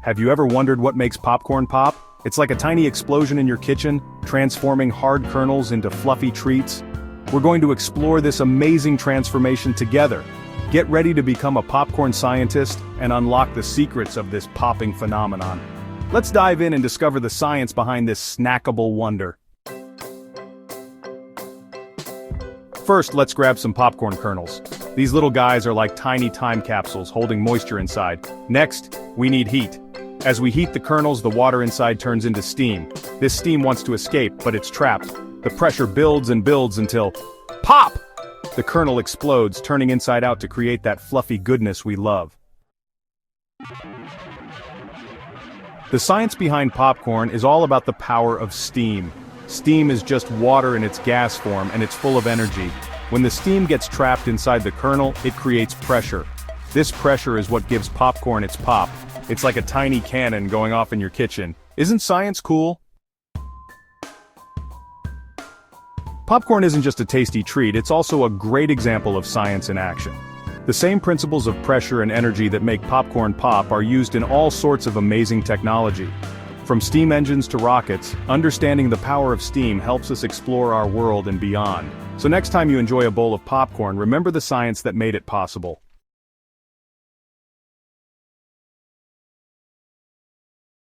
Have you ever wondered what makes popcorn pop? It's like a tiny explosion in your kitchen, transforming hard kernels into fluffy treats. We're going to explore this amazing transformation together. Get ready to become a popcorn scientist and unlock the secrets of this popping phenomenon. Let's dive in and discover the science behind this snackable wonder. First, let's grab some popcorn kernels. These little guys are like tiny time capsules holding moisture inside. Next, we need heat. As we heat the kernels, the water inside turns into steam. This steam wants to escape, but it's trapped. The pressure builds and builds until pop! The kernel explodes, turning inside out to create that fluffy goodness we love. The science behind popcorn is all about the power of steam. Steam is just water in its gas form, and it's full of energy. When the steam gets trapped inside the kernel, it creates pressure. This pressure is what gives popcorn its pop. It's like a tiny cannon going off in your kitchen. Isn't science cool? Popcorn isn't just a tasty treat, it's also a great example of science in action. The same principles of pressure and energy that make popcorn pop are used in all sorts of amazing technology. From steam engines to rockets, understanding the power of steam helps us explore our world and beyond. So next time you enjoy a bowl of popcorn, remember the science that made it possible.